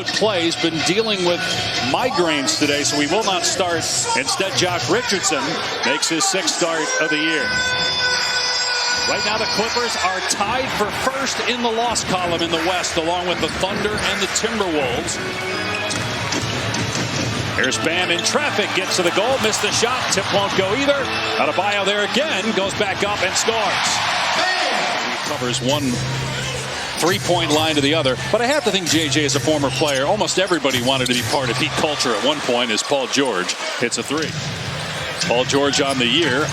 Play has been dealing with migraines today, so he will not start. Instead, Josh Richardson makes his 6th start of the year. Right now, the Clippers are tied for first in the loss column in the West, along with the Thunder and the Timberwolves. Here's Bam in traffic, gets to the goal, missed the shot, tip won't go either. Adebayo there again, goes back up and scores. He covers one three-point line to the other, but I have to think JJ is a former player. Almost everybody wanted to be part of Heat culture at one point as Paul George hits a three. Paul George on the year,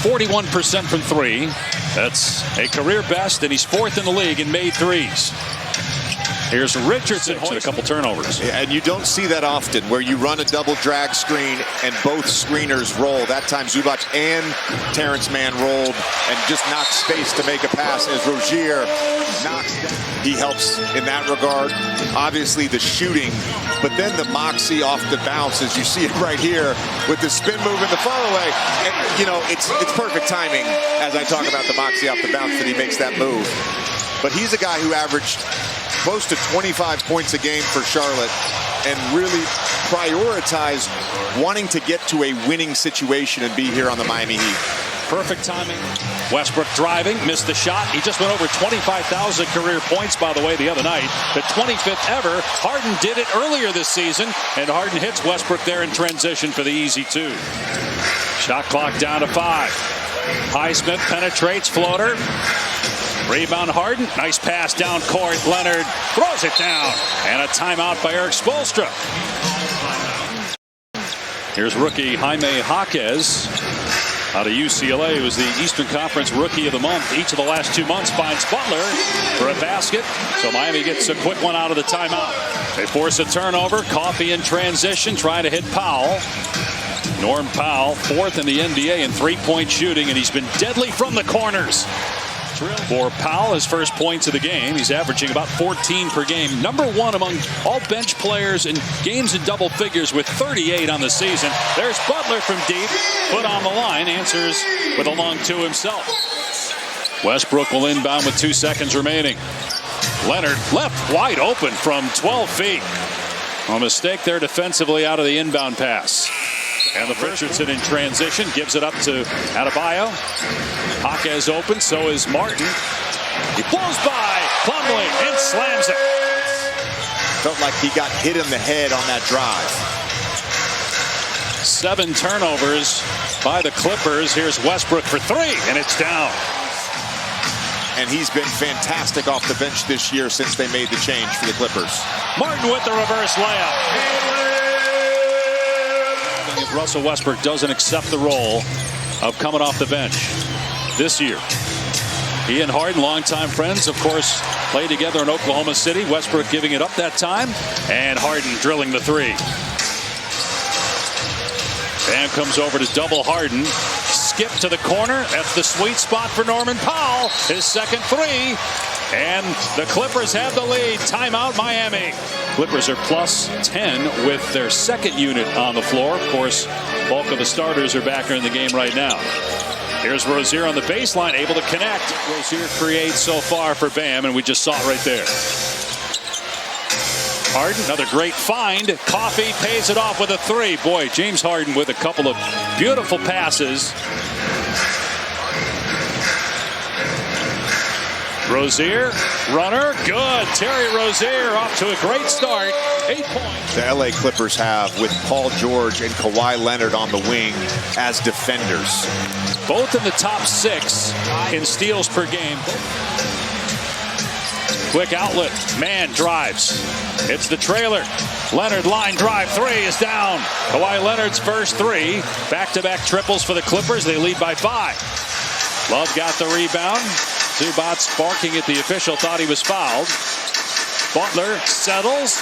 41% from three. That's a career best, and he's 4th in the league in made threes. Here's Richardson with a couple turnovers. And you don't see that often, where you run a double drag screen and both screeners roll. That time Zubac and Terrence Mann rolled and just knocked space to make a pass as Rozier knocks down. He helps in that regard. Obviously the shooting, but then the moxie off the bounce, as you see it right here with the spin move and the follow away. And you know, it's perfect timing as I talk about the moxie off the bounce that he makes that move. But he's a guy who averaged close to 25 points a game for Charlotte and really prioritized wanting to get to a winning situation and be here on the Miami Heat. Perfect timing. Westbrook driving, missed the shot. He just went over 25,000 career points, by the way, the other night. The 25th ever. Harden did it earlier this season, and Harden hits Westbrook there in transition for the easy 2. Shot clock down to 5. Highsmith penetrates, floater. Rebound Harden, nice pass down court. Leonard throws it down, and a timeout by Eric Spoelstra. Here's rookie Jaime Jaquez out of UCLA, who was the Eastern Conference Rookie of the Month each of the last 2 months. Finds Butler for a basket, so Miami gets a quick one out of the timeout. They force a turnover. Coffey in transition, trying to hit Powell. Norm Powell, 4th in the NBA in three-point shooting, and he's been deadly from the corners. For Powell, his first points of the game. He's averaging about 14 per game. #1 among all bench players in games in double figures with 38 on the season. There's Butler from deep. Foot on the line. Answers with a long 2 himself. Westbrook will inbound with 2 seconds remaining. Leonard left wide open from 12 feet. A mistake there defensively out of the inbound pass. And the Richardson in transition gives it up to Adebayo. Jaquez open, so is Martin. He blows by Plumlee and slams it. Felt like he got hit in the head on that drive. 7 turnovers by the Clippers. Here's Westbrook for 3, and it's down. And he's been fantastic off the bench this year since they made the change for the Clippers. Martin with the reverse layup. If Russell Westbrook doesn't accept the role of coming off the bench this year. He and Harden, longtime friends, of course, played together in Oklahoma City. Westbrook giving it up that time, and Harden drilling the 3. Bam comes over to double Harden. Skip to the corner. That's the sweet spot for Norman Powell. His second 3. And the Clippers have the lead. Timeout, Miami. Clippers are +10 with their second unit on the floor. Of course, bulk of the starters are back in the game right now. Here's Rozier on the baseline, able to connect. Rozier creates so far for Bam, and we just saw it right there. Harden, another great find. Coffey pays it off with a 3. Boy, James Harden with a couple of beautiful passes. Rozier, runner, good. Terry Rozier off to a great start. 8 points. The LA Clippers have with Paul George and Kawhi Leonard on the wing as defenders. Both in the top 6 in steals per game. Quick outlet. Mann drives. It's the trailer. Leonard line drive 3 is down. Kawhi Leonard's first 3. Back-to-back triples for the Clippers. They lead by 5. Love got the rebound. Zubac barking at the official, thought he was fouled. Butler settles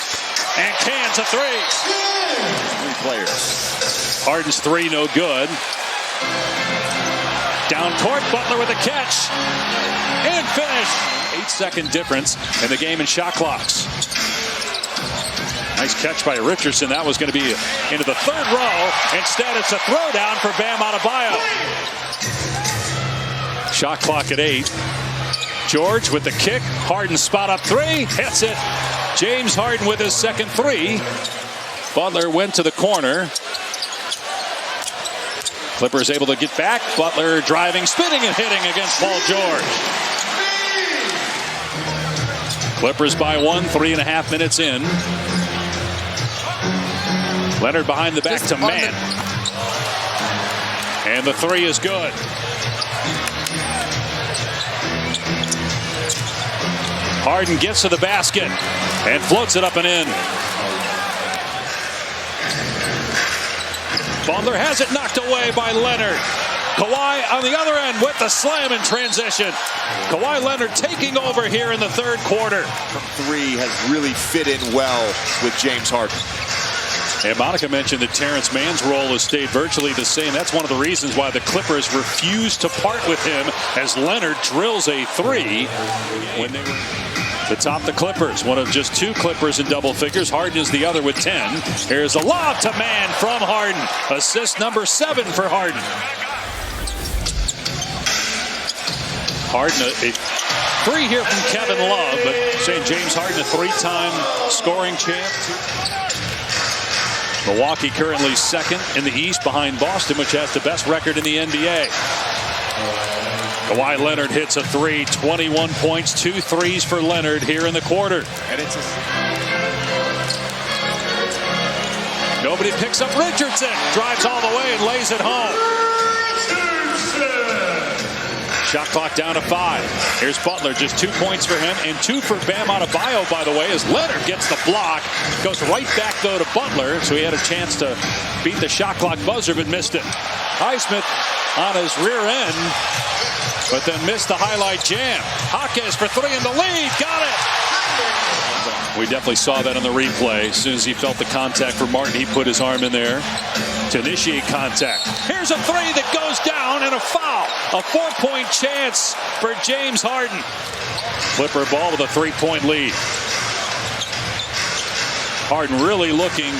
and cans a 3. 3 players. Harden's 3 no good. Down court, Butler with a catch. And finish. 8-second difference in the game in shot clocks. Nice catch by Richardson. That was going to be into the 3rd row. Instead, it's a throwdown for Bam Adebayo. Shot clock at 8. George with the kick. Harden spot up 3. Hits it. James Harden with his second three. Butler went to the corner. Clippers able to get back. Butler driving, spinning, and hitting against Paul George. Clippers by 1, 3.5 minutes in. Leonard behind the back to Mann. And the three is good. Harden gets to the basket and floats it up and in. Butler has it knocked away by Leonard. Kawhi on the other end with the slam in transition. Kawhi Leonard taking over here in the third quarter. Three has really fit in well with James Harden. And Monica mentioned that Terrence Mann's role has stayed virtually the same. That's one of the reasons why the Clippers refused to part with him, as Leonard drills a three when they were to top the Clippers. One of just 2 Clippers in double figures. Harden is the other with 10. Here's a lob to Mann from Harden. Assist number 7 for Harden. Harden, a three here from Kevin Love, but saying James Harden, a 3-time scoring champ. Milwaukee currently second in the East behind Boston, which has the best record in the NBA. Kawhi Leonard hits a three, 21 points, 2 threes for Leonard here in the quarter. And it's nobody picks up Richardson. Drives all the way and lays it home. Shot clock down to 5. Here's Butler, just 2 points for him and 2 for Bam Adebayo, by the way, as Leonard gets the block. Goes right back, though, to Butler, so he had a chance to beat the shot clock buzzer, but missed it. Highsmith on his rear end, but then missed the highlight jam. Jaquez for 3 in the lead. Got it. We definitely saw that on the replay. As soon as he felt the contact for Martin, he put his arm in there to initiate contact. Here's a three that goes down and a foul. A 4-point chance for James Harden. Clipper ball with a 3-point lead. Harden really looking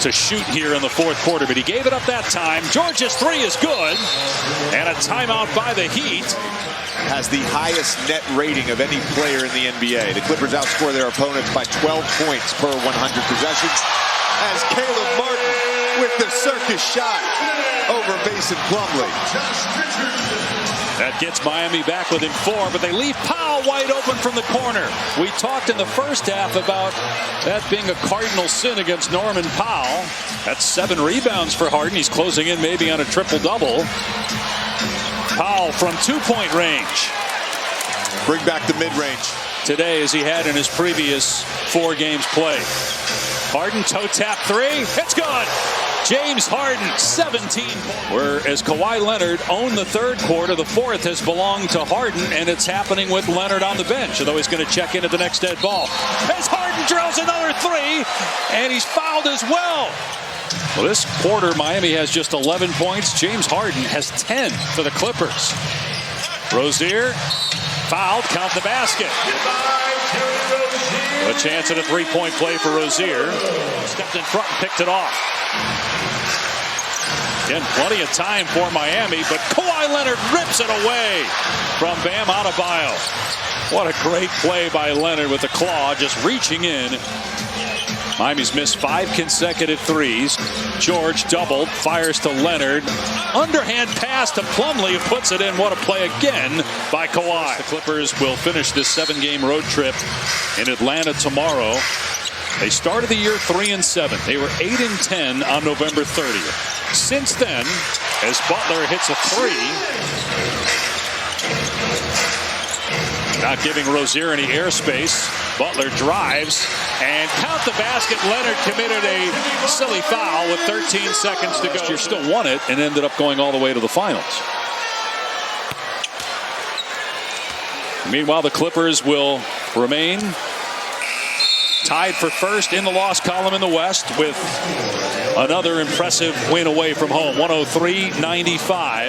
to shoot here in the fourth quarter, but he gave it up that time. George's three is good. And a timeout by the Heat. Has the highest net rating of any player in the NBA. The Clippers outscore their opponents by 12 points per 100 possessions. As Caleb Martin with the circus shot over Mason Plumlee. That gets Miami back within 4, but they leave Powell wide open from the corner. We talked in the first half about that being a cardinal sin against Norman Powell. That's 7 rebounds for Harden. He's closing in maybe on a triple-double. Powell from 2-point range. Bring back the mid-range. Today, as he had in his previous 4 games played. Harden toe tap 3. It's good. James Harden, 17 points. Whereas Kawhi Leonard owned the third quarter, the fourth has belonged to Harden, and it's happening with Leonard on the bench, although he's going to check in at the next dead ball. As Harden drills another 3, and he's fouled as well. Well, this quarter, Miami has just 11 points. James Harden has 10 for the Clippers. Rozier fouled, count the basket. A chance at a 3-point play for Rozier. Stepped in front and picked it off. Again, plenty of time for Miami, but Kawhi Leonard rips it away from Bam Adebayo. What a great play by Leonard with the claw, just reaching in. Miami's missed 5 consecutive threes. George doubled, fires to Leonard. Underhand pass to Plumlee, who puts it in. What a play again by Kawhi. The Clippers will finish this 7-game road trip in Atlanta tomorrow. They started the year 3-7. They were 8-10 on November 30th. Since then, as Butler hits a 3, not giving Rozier any airspace. Butler drives and count the basket. Leonard committed a silly foul with 13 seconds to go. Still won it and ended up going all the way to the finals. Meanwhile, the Clippers will remain tied for first in the loss column in the West with another impressive win away from home, 103-95.